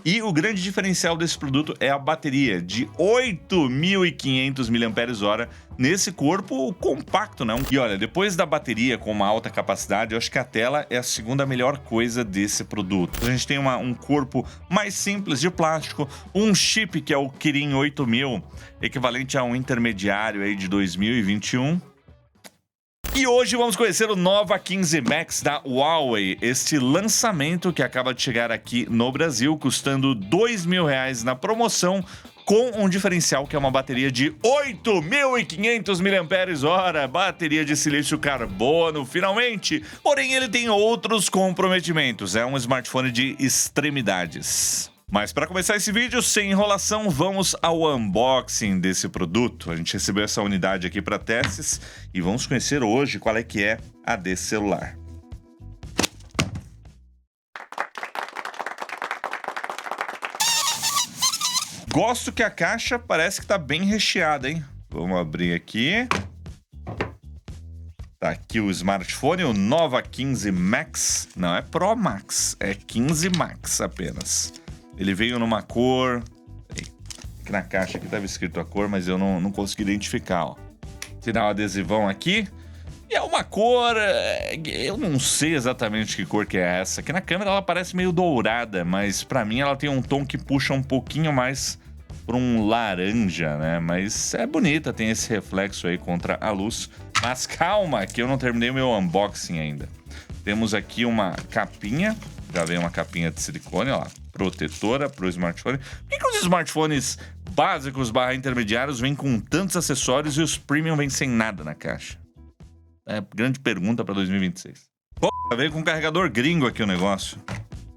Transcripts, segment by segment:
E o grande diferencial desse produto é a bateria de 8.500 mAh nesse corpo compacto, né? E olha, depois da bateria com uma alta capacidade, eu acho que a tela é a segunda melhor coisa desse produto. A gente tem um corpo mais simples de plástico, um chip que é o Kirin 8000, equivalente a um intermediário aí de 2021. E hoje vamos conhecer o Nova 15 Max da Huawei, este lançamento que acaba de chegar aqui no Brasil, custando R$2.000 na promoção, com um diferencial que é uma bateria de 8.500 mAh, bateria de silício carbono, finalmente. Porém, ele tem outros comprometimentos, é um smartphone de extremidades. Mas para começar esse vídeo, sem enrolação, vamos ao unboxing desse produto. A gente recebeu essa unidade aqui para testes e vamos conhecer hoje qual é que é a desse celular. Gosto que a caixa parece que tá bem recheada, hein? Vamos abrir aqui. Tá aqui o smartphone, o Nova 15 Max. Não é Pro Max, é 15 Max apenas. Ele veio numa cor... Aqui na caixa aqui estava escrito a cor, mas eu não consegui identificar, ó. Tirar o adesivão aqui. E é uma cor... Eu não sei exatamente que cor que é essa. Aqui na câmera ela parece meio dourada, mas pra mim ela tem um tom que puxa um pouquinho mais para um laranja, né? Mas é bonita, tem esse reflexo aí contra a luz. Mas calma, que eu não terminei o meu unboxing ainda. Temos aqui uma capinha. Já vem uma capinha de silicone, ó lá. Protetora para o smartphone. Por que os smartphones básicos / intermediários vêm com tantos acessórios e os premium vêm sem nada na caixa? É grande pergunta para 2026. Pô, veio com um carregador gringo aqui o negócio.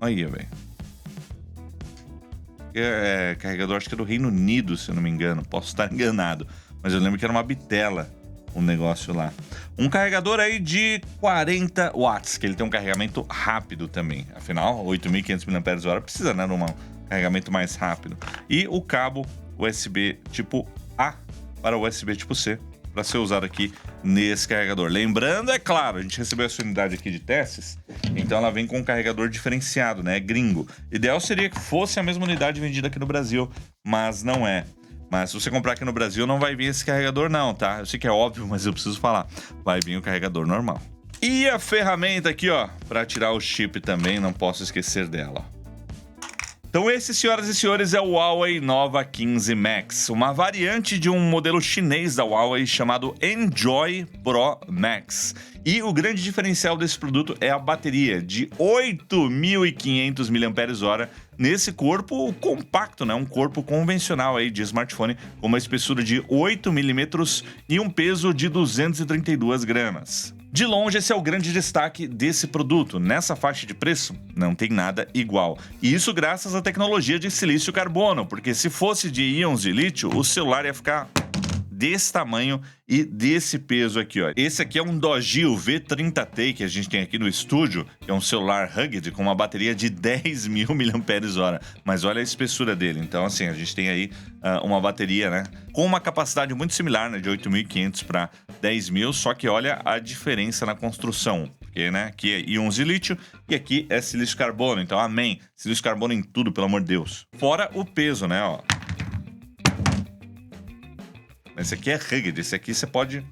Aí, velho. É carregador, acho que é do Reino Unido, se eu não me engano. Posso estar enganado. Mas eu lembro que era uma bitela um negócio lá. Um carregador aí de 40 watts, que ele tem um carregamento rápido também. Afinal, 8.500 mAh precisa, né, de um carregamento mais rápido. E o cabo USB tipo A para USB tipo C, para ser usado aqui nesse carregador. Lembrando, é claro, a gente recebeu essa unidade aqui de testes, então ela vem com um carregador diferenciado, né, gringo. Ideal seria que fosse a mesma unidade vendida aqui no Brasil, mas não é. Mas se você comprar aqui no Brasil, não vai vir esse carregador não, tá? Eu sei que é óbvio, mas eu preciso falar. Vai vir o carregador normal. E a ferramenta aqui, ó, para tirar o chip também, não posso esquecer dela, ó. Então esse, senhoras e senhores, é o Huawei Nova 15 Max, uma variante de um modelo chinês da Huawei chamado Enjoy Pro Max. E o grande diferencial desse produto é a bateria de 8.500 mAh nesse corpo compacto, né? Um corpo convencional aí de smartphone com uma espessura de 8 milímetros e um peso de 232 gramas. De longe, esse é o grande destaque desse produto. Nessa faixa de preço, não tem nada igual. E isso graças à tecnologia de silício carbono, porque se fosse de íons de lítio, o celular ia ficar desse tamanho e desse peso aqui, ó. Esse aqui é um Dogeo V30T que a gente tem aqui no estúdio, que é um celular rugged com uma bateria de 10.000 mAh. Mas olha a espessura dele. Então, assim, a gente tem aí uma bateria, né, com uma capacidade muito similar, né, de 8.500 para 10.000, só que olha a diferença na construção. Porque, né, aqui é íons de lítio e aqui é silício carbono. Então, amém. Silício carbono em tudo, pelo amor de Deus. Fora o peso, né, ó. Esse aqui é rugged, esse aqui você pode...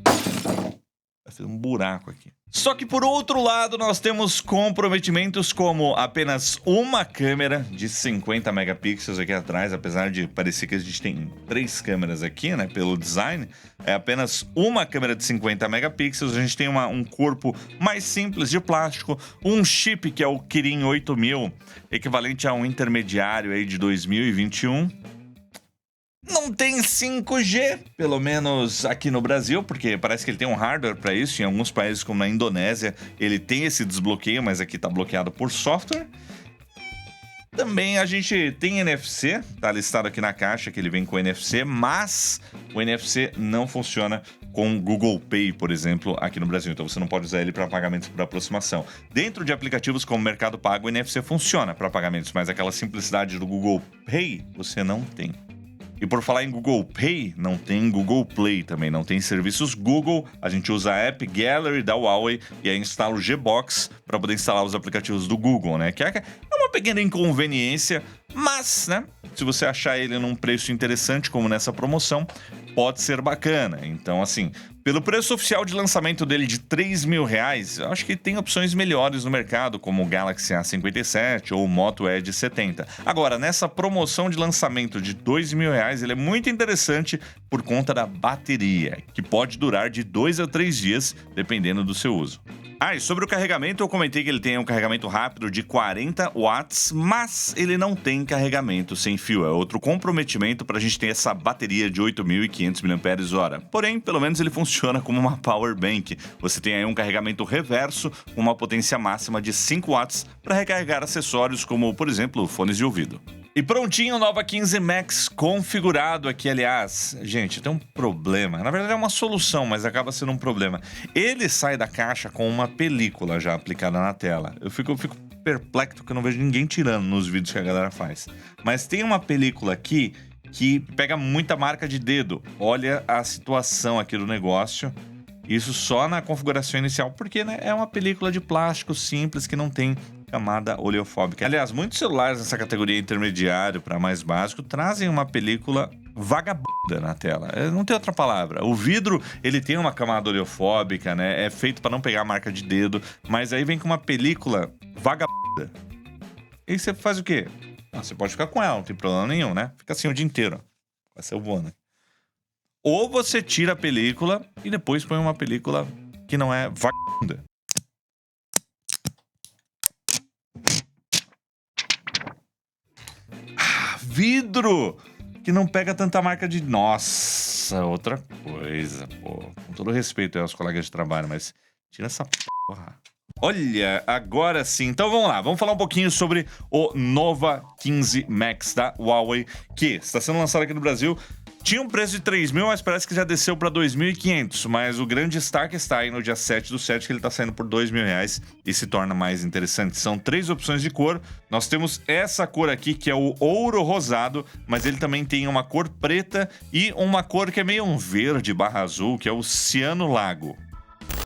Vai ser um buraco aqui. Só que por outro lado nós temos comprometimentos como apenas uma câmera de 50 megapixels aqui atrás, apesar de parecer que a gente tem 3 câmeras aqui, né, pelo design, é apenas uma câmera de 50 megapixels, a gente tem um corpo mais simples de plástico, um chip que é o Kirin 8000, equivalente a um intermediário aí de 2021, não tem 5G, pelo menos aqui no Brasil, porque parece que ele tem um hardware para isso. Em alguns países, como na Indonésia, ele tem esse desbloqueio, mas aqui tá bloqueado por software. Também a gente tem NFC, tá listado aqui na caixa que ele vem com NFC, mas o NFC não funciona com Google Pay, por exemplo, aqui no Brasil. Então você não pode usar ele para pagamentos por aproximação. Dentro de aplicativos como Mercado Pago, o NFC funciona para pagamentos, mas aquela simplicidade do Google Pay você não tem. E por falar em Google Pay, não tem Google Play também, não tem serviços Google. A gente usa a App Gallery da Huawei e aí instala o Gbox para poder instalar os aplicativos do Google, né? Que é uma pequena inconveniência, mas, né? Se você achar ele num preço interessante, como nessa promoção, pode ser bacana. Então, assim, pelo preço oficial de lançamento dele de R$3.000, eu acho que tem opções melhores no mercado, como o Galaxy A57 ou o Moto Edge 70. Agora, nessa promoção de lançamento de R$2.000, ele é muito interessante por conta da bateria, que pode durar de 2 a 3 dias, dependendo do seu uso. E sobre o carregamento, eu comentei que ele tem um carregamento rápido de 40 watts, mas ele não tem carregamento sem fio. É outro comprometimento para a gente ter essa bateria de 8.500 mAh. Porém, pelo menos ele funciona como uma power bank. Você tem aí um carregamento reverso com uma potência máxima de 5 watts para recarregar acessórios como, por exemplo, fones de ouvido. E prontinho, o Nova 15 Max configurado aqui, aliás. Gente, tem um problema. Na verdade é uma solução, mas acaba sendo um problema. Ele sai da caixa com uma película já aplicada na tela. Eu fico perplexo porque eu não vejo ninguém tirando nos vídeos que a galera faz. Mas tem uma película aqui que pega muita marca de dedo. Olha a situação aqui do negócio. Isso só na configuração inicial, porque né, é uma película de plástico simples que não tem camada oleofóbica. Aliás, muitos celulares nessa categoria intermediário para mais básico trazem uma película vagabunda na tela. Não tem outra palavra. O vidro, ele tem uma camada oleofóbica, né? É feito para não pegar a marca de dedo, mas aí vem com uma película vagabunda. E você faz o quê? Você pode ficar com ela, não tem problema nenhum, né? Fica assim o dia inteiro. Vai ser o bom, né? Ou você tira a película e depois põe uma película que não é vagabunda. Vidro que não pega tanta marca de... Nossa, outra coisa, pô. Com todo respeito aos colegas de trabalho, mas tira essa porra. Olha, agora sim. Então vamos lá, vamos falar um pouquinho sobre o Nova 15 Max da Huawei, que está sendo lançado aqui no Brasil. Tinha um preço de 3.000, mas parece que já desceu para 2.500. Mas o grande destaque está aí no dia 7/7, que ele está saindo por R$2.000 e se torna mais interessante. São 3 opções de cor. Nós temos essa cor aqui, que é o ouro rosado, mas ele também tem uma cor preta e uma cor que é meio um verde barra azul, que é o ciano lago.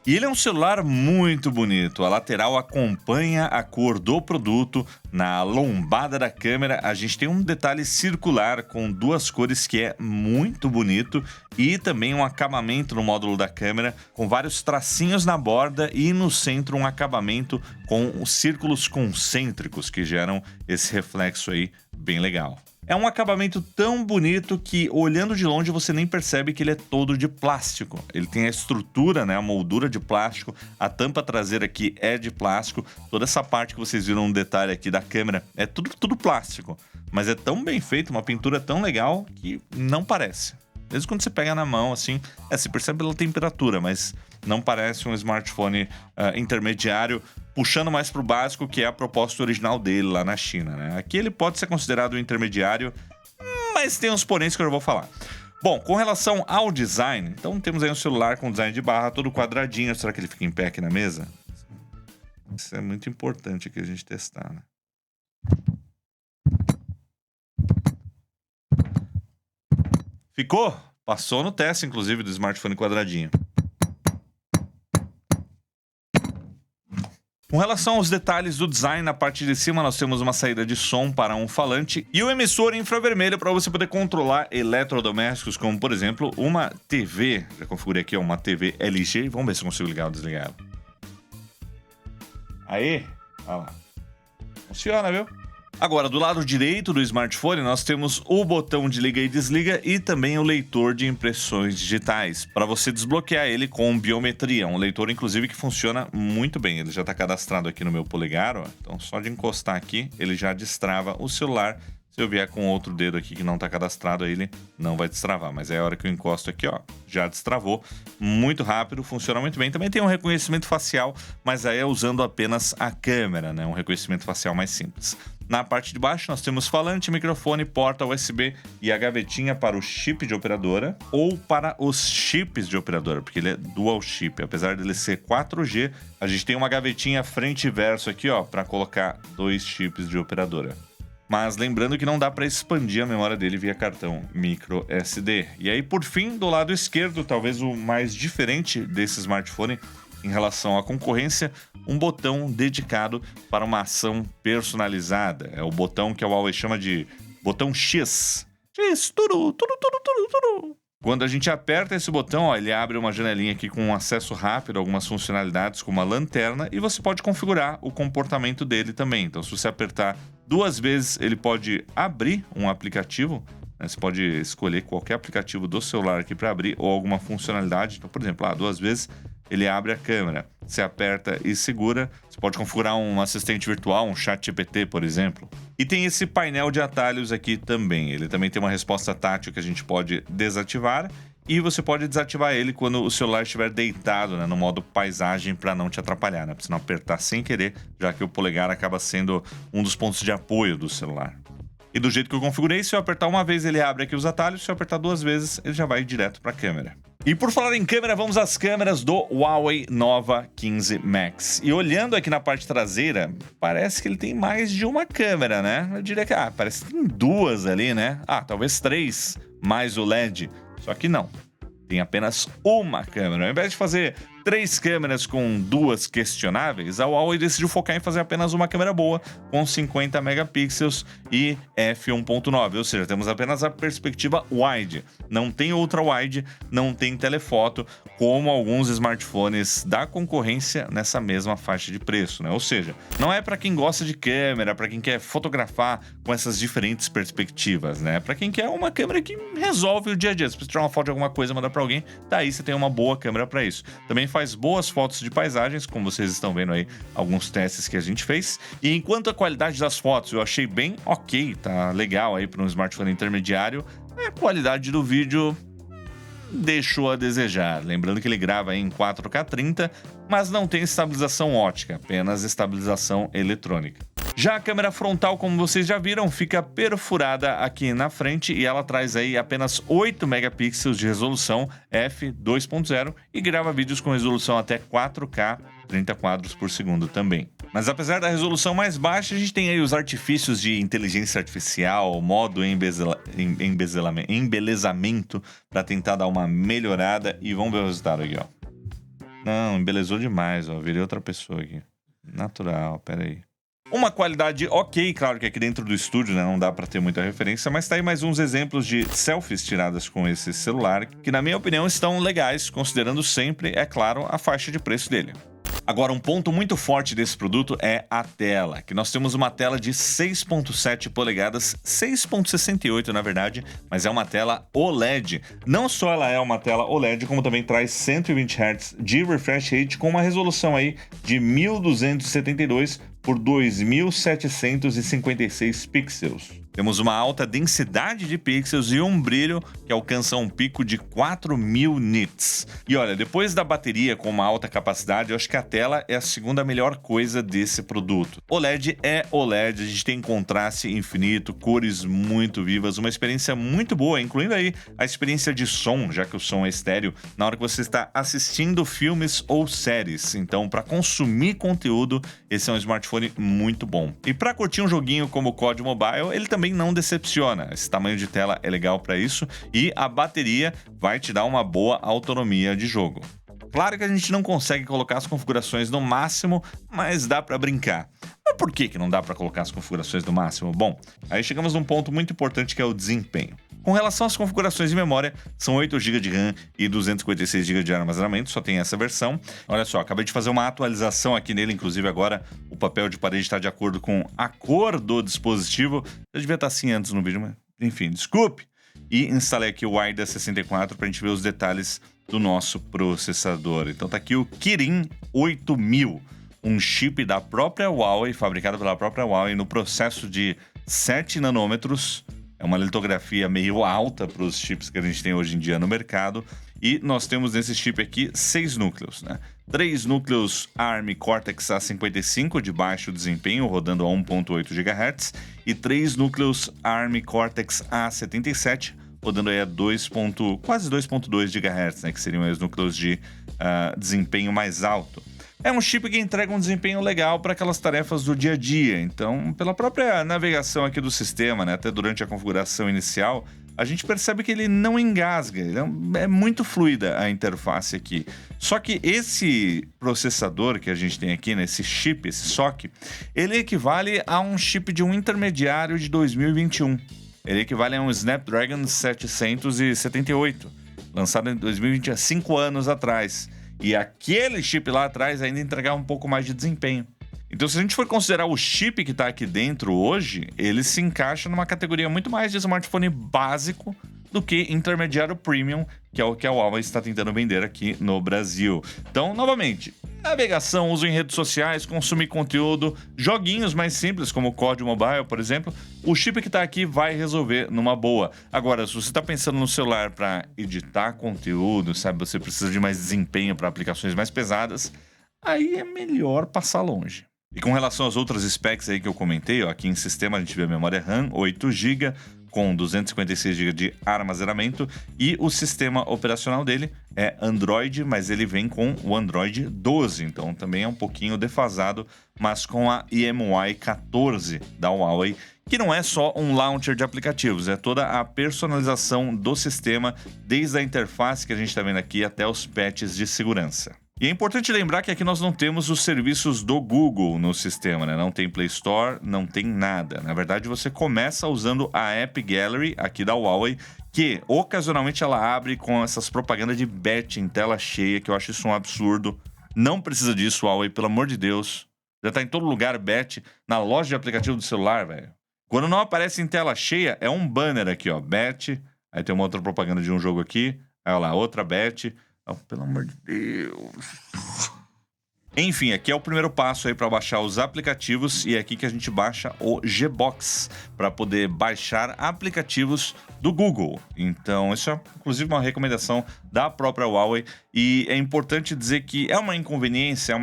E ele é um celular muito bonito. A lateral acompanha a cor do produto. Na lombada da câmera, a gente tem um detalhe circular com 2 cores que é muito bonito. E também um acabamento no módulo da câmera com vários tracinhos na borda e no centro um acabamento com os círculos concêntricos que geram esse reflexo aí bem legal. É um acabamento tão bonito que, olhando de longe, você nem percebe que ele é todo de plástico. Ele tem a estrutura, né, a moldura de plástico, a tampa traseira aqui é de plástico, toda essa parte que vocês viram no detalhe aqui da câmera é tudo plástico. Mas é tão bem feito, uma pintura tão legal que não parece. Mesmo quando você pega na mão, assim, se percebe pela temperatura, mas não parece um smartphone intermediário, puxando mais para o básico, que é a proposta original dele lá na China, né? Aqui ele pode ser considerado um intermediário, mas tem uns poréns que eu vou falar. Bom, com relação ao design, então temos aí um celular com design de barra, todo quadradinho. Será que ele fica em pé aqui na mesa? Isso é muito importante aqui a gente testar, né? Ficou? Passou no teste, inclusive, do smartphone quadradinho. Com relação aos detalhes do design, na parte de cima nós temos uma saída de som para um falante e o emissor infravermelho para você poder controlar eletrodomésticos, como por exemplo uma TV. Já configurei aqui uma TV LG. Vamos ver se eu consigo ligar ou desligar ela. Aí, olha lá. Funciona, viu? Agora, do lado direito do smartphone, nós temos o botão de liga e desliga e também o leitor de impressões digitais, para você desbloquear ele com biometria. Um leitor, inclusive, que funciona muito bem. Ele já está cadastrado aqui no meu polegar, ó. Então, só de encostar aqui, ele já destrava o celular. Se eu vier com outro dedo aqui que não está cadastrado, ele não vai destravar. Mas é a hora que eu encosto aqui, ó, já destravou. Muito rápido, funciona muito bem. Também tem um reconhecimento facial, mas aí é usando apenas a câmera, né? Um reconhecimento facial mais simples. Na parte de baixo nós temos falante, microfone, porta USB e a gavetinha para o chip de operadora ou para os chips de operadora, porque ele é dual chip. Apesar dele ser 4G, a gente tem uma gavetinha frente e verso aqui, ó, para colocar 2 chips de operadora. Mas lembrando que não dá para expandir a memória dele via cartão micro SD. E aí, por fim, do lado esquerdo, talvez o mais diferente desse smartphone em relação à concorrência, um botão dedicado para uma ação personalizada. É o botão que a Huawei chama de botão X. X, turu, turu, turu, turu, turu. Quando a gente aperta esse botão, ó, ele abre uma janelinha aqui com um acesso rápido a algumas funcionalidades, como a lanterna, e você pode configurar o comportamento dele também. Então, se você apertar 2 vezes, ele pode abrir um aplicativo, né? Você pode escolher qualquer aplicativo do celular aqui para abrir, ou alguma funcionalidade. Então, por exemplo, 2 vezes ele abre a câmera. Você aperta e segura. Você pode configurar um assistente virtual, um chat GPT, por exemplo. E tem esse painel de atalhos aqui também. Ele também tem uma resposta tátil que a gente pode desativar. E você pode desativar ele quando o celular estiver deitado, né, no modo paisagem, para não te atrapalhar, né? Para você não apertar sem querer, já que o polegar acaba sendo um dos pontos de apoio do celular. E do jeito que eu configurei, se eu apertar uma vez, ele abre aqui os atalhos. Se eu apertar 2 vezes, ele já vai direto para a câmera. E por falar em câmera, vamos às câmeras do Huawei Nova 15 Max. E olhando aqui na parte traseira, parece que ele tem mais de uma câmera, né? Eu diria que, parece que tem 2 ali, né? Talvez 3, mais o LED. Só que não. Tem apenas uma câmera. Ao invés de fazer 3 câmeras com 2 questionáveis, a Huawei decidiu focar em fazer apenas uma câmera boa, com 50 megapixels e f1.9, ou seja, temos apenas a perspectiva wide. Não tem ultra wide, não tem telefoto, como alguns smartphones da concorrência nessa mesma faixa de preço, né? Ou seja, não é para quem gosta de câmera, para quem quer fotografar com essas diferentes perspectivas, né? Para quem quer uma câmera que resolve o dia a dia. Se você tirar uma foto de alguma coisa, mandar para alguém, daí você tem uma boa câmera para isso. Também faz boas fotos de paisagens, como vocês estão vendo aí, alguns testes que a gente fez. E enquanto a qualidade das fotos eu achei bem ok, tá legal aí para um smartphone intermediário, a qualidade do vídeo deixou a desejar. Lembrando que ele grava em 4K 30, mas não tem estabilização ótica, apenas estabilização eletrônica. Já a câmera frontal, como vocês já viram, fica perfurada aqui na frente e ela traz aí apenas 8 megapixels de resolução f2.0 e grava vídeos com resolução até 4K, 30 quadros por segundo também. Mas apesar da resolução mais baixa, a gente tem aí os artifícios de inteligência artificial, modo embelezamento para tentar dar uma melhorada e vamos ver o resultado aqui, ó. Não, embelezou demais, ó, virei outra pessoa aqui. Natural, pera aí. Uma qualidade ok, claro que aqui dentro do estúdio, né, não dá para ter muita referência, mas tá aí mais uns exemplos de selfies tiradas com esse celular, que na minha opinião estão legais, considerando sempre, é claro, a faixa de preço dele. Agora, um ponto muito forte desse produto é a tela, que nós temos uma tela de 6.7 polegadas, 6.68 na verdade, mas é uma tela OLED. Não só ela é uma tela OLED, como também traz 120 Hz de refresh rate com uma resolução aí de 1272 por 2756 pixels. Temos uma alta densidade de pixels e um brilho que alcança um pico de 4000 nits. E olha, depois da bateria com uma alta capacidade, eu acho que a tela é a segunda melhor coisa desse produto. OLED é OLED, a gente tem contraste infinito, cores muito vivas, uma experiência muito boa, incluindo aí a experiência de som, já que o som é estéreo, na hora que você está assistindo filmes ou séries. Então, para consumir conteúdo, esse é um smartphone muito bom. E para curtir um joguinho como o COD Mobile, ele também não decepciona. Esse tamanho de tela é legal para isso e a bateria vai te dar uma boa autonomia de jogo. Claro que a gente não consegue colocar as configurações no máximo, mas dá para brincar. Mas por que não dá para colocar as configurações no máximo? Bom, aí chegamos num ponto muito importante que é o desempenho. Com relação às configurações de memória, são 8 GB de RAM e 256 GB de armazenamento, só tem essa versão. Olha só, acabei de fazer uma atualização aqui nele, inclusive agora o papel de parede está de acordo com a cor do dispositivo. Eu devia estar assim antes no vídeo, mas enfim, desculpe. E instalei aqui o AIDA 64 para a gente ver os detalhes do nosso processador. Então tá aqui o Kirin 8000, um chip da própria Huawei, fabricado pela própria Huawei no processo de 7 nanômetros. É uma litografia meio alta para os chips que a gente tem hoje em dia no mercado. E nós temos nesse chip aqui 6 núcleos, né? 3 núcleos ARM Cortex A55 de baixo desempenho, rodando a 1.8 GHz. E 3 núcleos ARM Cortex A77, rodando aí a quase 2.2 GHz, né? Que seriam os núcleos de desempenho mais alto. é um chip que entrega um desempenho legal para aquelas tarefas do dia a dia. Então, pela própria navegação aqui do sistema, né, até durante a configuração inicial, a gente percebe que ele não engasga, é muito fluida a interface aqui. Só que esse processador que a gente tem aqui, né, esse chip, esse SoC, ele equivale a um chip de um intermediário de 2021. Ele equivale a um Snapdragon 778, lançado em 2020, há 5 anos atrás. E aquele chip lá atrás ainda entregava um pouco mais de desempenho. Então, se a gente for considerar o chip que está aqui dentro hoje, ele se encaixa numa categoria muito mais de smartphone básico do que intermediário premium, que é o que a Huawei está tentando vender aqui no Brasil. Então, novamente, navegação, uso em redes sociais, consumir conteúdo, joguinhos mais simples, como o COD Mobile, por exemplo, o chip que está aqui vai resolver numa boa. Agora, se você está pensando no celular para editar conteúdo, sabe, você precisa de mais desempenho para aplicações mais pesadas, aí é melhor passar longe. E com relação às outras specs aí que eu comentei, ó, aqui em sistema a gente vê a memória RAM 8 GB com 256 GB de armazenamento e o sistema operacional dele é Android, mas ele vem com o Android 12, então também é um pouquinho defasado, mas com a EMUI 14 da Huawei, que não é só um launcher de aplicativos, é toda a personalização do sistema, desde a interface que a gente está vendo aqui até os patches de segurança. E é importante lembrar que aqui nós não temos os serviços do Google no sistema, né? Não tem Play Store, não tem nada. Na verdade, você começa usando a App Gallery aqui da Huawei, que ocasionalmente ela abre com essas propagandas de bet em tela cheia, que eu acho isso um absurdo. Não precisa disso, Huawei, pelo amor de Deus. Já tá em todo lugar bet, na loja de aplicativo do celular, velho. Quando não aparece em tela cheia, é um banner aqui, ó, bet. Aí tem uma outra propaganda de um jogo aqui. Aí, ó lá, outra bet. Oh, pelo amor de Deus. Enfim, aqui é o primeiro passo aí para baixar os aplicativos e é aqui que a gente baixa o Gbox para poder baixar aplicativos do Google. Então, isso é inclusive uma recomendação da própria Huawei e é importante dizer que é uma inconveniência,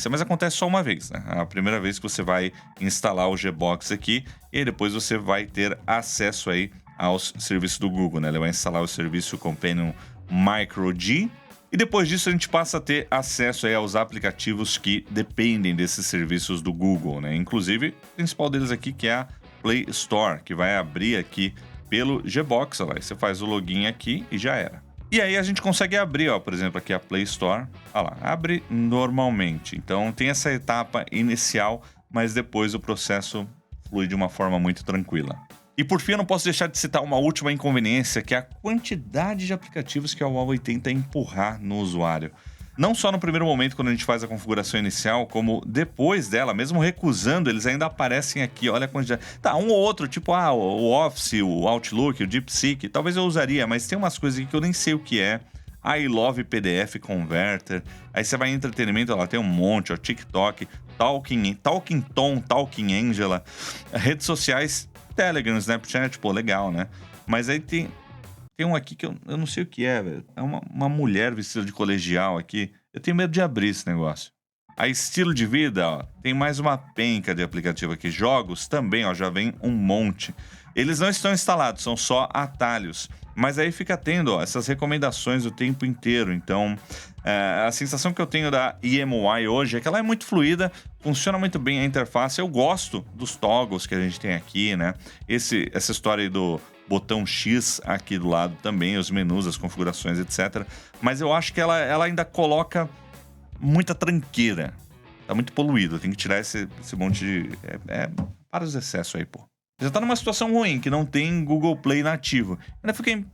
mas acontece só uma vez, né? É a primeira vez que você vai instalar o Gbox aqui e depois você vai ter acesso aí aos serviços do Google, né? Ele vai instalar o serviço Companion Micro G e depois disso a gente passa a ter acesso aí aos aplicativos que dependem desses serviços do Google, né? Inclusive, o principal deles aqui que é a Play Store, que vai abrir aqui pelo Gbox, olha lá, você faz o login aqui e já era. E aí a gente consegue abrir, ó, por exemplo, aqui a Play Store, olha lá, abre normalmente. Então tem essa etapa inicial, mas depois o processo flui de uma forma muito tranquila. E por fim, eu não posso deixar de citar uma última inconveniência, que é a quantidade de aplicativos que a Huawei tenta empurrar no usuário. Não só no primeiro momento, quando a gente faz a configuração inicial, como depois dela, mesmo recusando, eles ainda aparecem aqui, olha a quantidade. Tá, um ou outro, tipo, o Office, o Outlook, o DeepSeek, talvez eu usaria, mas tem umas coisas aqui que eu nem sei o que é. I Love PDF Converter, aí você vai em entretenimento, ela tem um monte, ó, TikTok, Talking Tom, Talking Angela, redes sociais, Telegram, Snapchat, pô, legal, né? Mas aí tem um aqui que eu não sei o que é, velho. É uma mulher vestida de colegial aqui. Eu tenho medo de abrir esse negócio. A estilo de vida, ó, tem mais uma penca de aplicativo aqui. Jogos também, ó, já vem um monte. Eles não estão instalados, são só atalhos. Mas aí fica tendo, ó, essas recomendações o tempo inteiro. Então, a sensação que eu tenho da EMUI hoje é que ela é muito fluida, funciona muito bem a interface. Eu gosto dos toggles que a gente tem aqui, né? Essa história aí do botão X aqui do lado também, os menus, as configurações, etc. Mas eu acho que ela ainda coloca muita tranqueira. Tá muito poluído, tem que tirar esse monte de... para os excessos aí, pô. Já tá numa situação ruim, que não tem Google Play nativo. Ainda fiquei...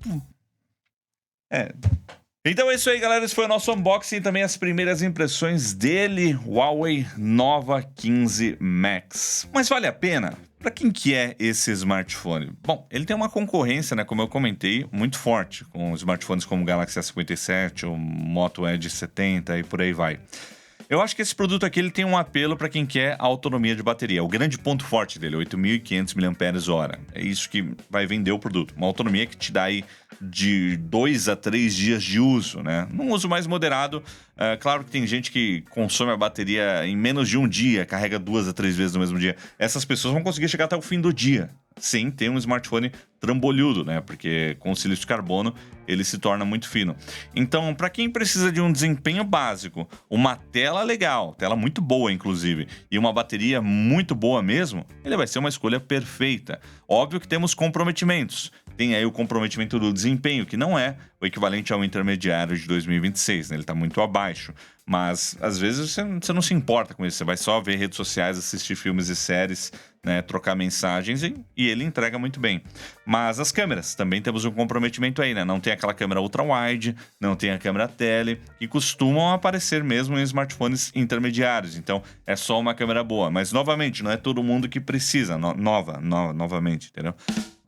Então é isso aí, galera. Esse foi o nosso unboxing e também as primeiras impressões dele, Huawei Nova 15 Max. Mas vale a pena? Para quem que é esse smartphone? Bom, ele tem uma concorrência, né, como eu comentei, muito forte, com smartphones como o Galaxy S57, o Moto Edge 70 e por aí vai. Eu acho que esse produto aqui ele tem um apelo para quem quer a autonomia de bateria. O grande ponto forte dele é 8.500 mAh. É isso que vai vender o produto. Uma autonomia que te dá aí de 2 a 3 dias de uso, né? Num uso mais moderado, claro que tem gente que consome a bateria em menos de um dia, carrega 2 a 3 vezes no mesmo dia. Essas pessoas vão conseguir chegar até o fim do dia. sem ter um smartphone trambolhudo, né? Porque com o silício de carbono ele se torna muito fino. Então, para quem precisa de um desempenho básico, uma tela legal, tela muito boa inclusive, e uma bateria muito boa mesmo, ele vai ser uma escolha perfeita. Óbvio que temos comprometimentos. Tem aí o comprometimento do desempenho, que não é o equivalente ao intermediário de 2026, né? Ele está muito abaixo. Mas, às vezes, você não se importa com isso. Você vai só ver redes sociais, assistir filmes e séries, né? Trocar mensagens e ele entrega muito bem. Mas as câmeras, também temos um comprometimento aí, né? Não tem aquela câmera ultra-wide, não tem a câmera tele, que costumam aparecer mesmo em smartphones intermediários. Então, é só uma câmera boa. Mas, novamente, não é todo mundo que precisa. Novamente, entendeu?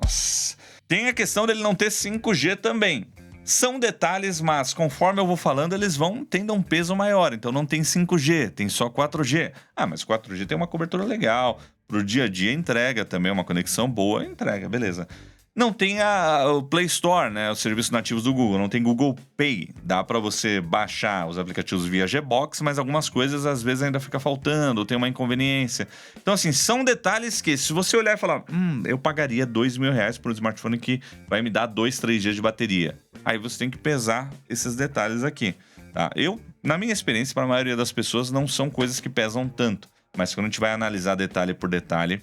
Nossa. Tem a questão dele não ter 5G também. São detalhes, mas conforme eu vou falando, eles vão tendo um peso maior. Então não tem 5G, tem só 4G. Ah, mas 4G tem uma cobertura legal. Pro dia a dia entrega também, uma conexão boa, entrega, beleza. Não tem o Play Store, né, os serviços nativos do Google, não tem Google Pay. Dá para você baixar os aplicativos via Gbox, mas algumas coisas às vezes ainda fica faltando, tem uma inconveniência. Então assim, são detalhes que se você olhar e falar, eu pagaria R$2.000 por um smartphone que vai me dar 2, 3 dias de bateria. Aí você tem que pesar esses detalhes aqui, tá? Na minha experiência, para a maioria das pessoas, não são coisas que pesam tanto. Mas quando a gente vai analisar detalhe por detalhe,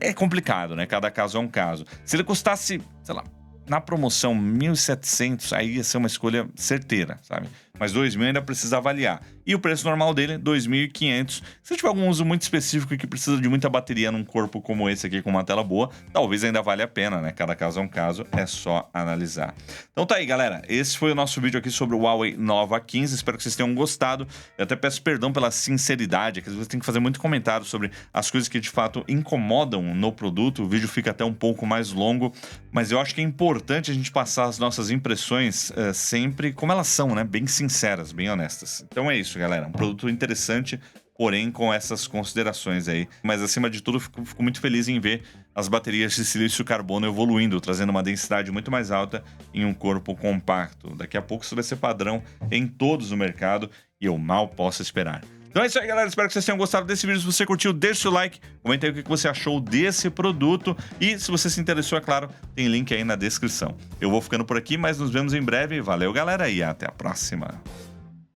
é complicado, né? Cada caso é um caso. Se ele custasse, sei lá, na promoção 1.700, aí ia ser uma escolha certeira, sabe? Mas 2.000 ainda precisa avaliar. E o preço normal dele, 2.500. Se tiver algum uso muito específico que precisa de muita bateria num corpo como esse aqui, com uma tela boa, talvez ainda valha a pena, né? Cada caso é um caso, é só analisar. Então tá aí, galera. Esse foi o nosso vídeo aqui sobre o Huawei Nova 15. Espero que vocês tenham gostado. Eu até peço perdão pela sinceridade, que às vezes tem que fazer muito comentário sobre as coisas que de fato incomodam no produto. O vídeo fica até um pouco mais longo, mas eu acho que é importante a gente passar as nossas impressões sempre como elas são, né? Bem sinceras, bem honestas. Então é isso, galera. Um produto interessante, porém com essas considerações aí. Mas acima de tudo, fico muito feliz em ver as baterias de silício carbono evoluindo, trazendo uma densidade muito mais alta em um corpo compacto. Daqui a pouco isso vai ser padrão em todos no mercado e eu mal posso esperar. Então é isso aí, galera. Espero que vocês tenham gostado desse vídeo. Se você curtiu, deixa o seu like, comenta aí o que você achou desse produto. E se você se interessou, é claro, tem link aí na descrição. Eu vou ficando por aqui, mas nos vemos em breve. Valeu, galera, e até a próxima.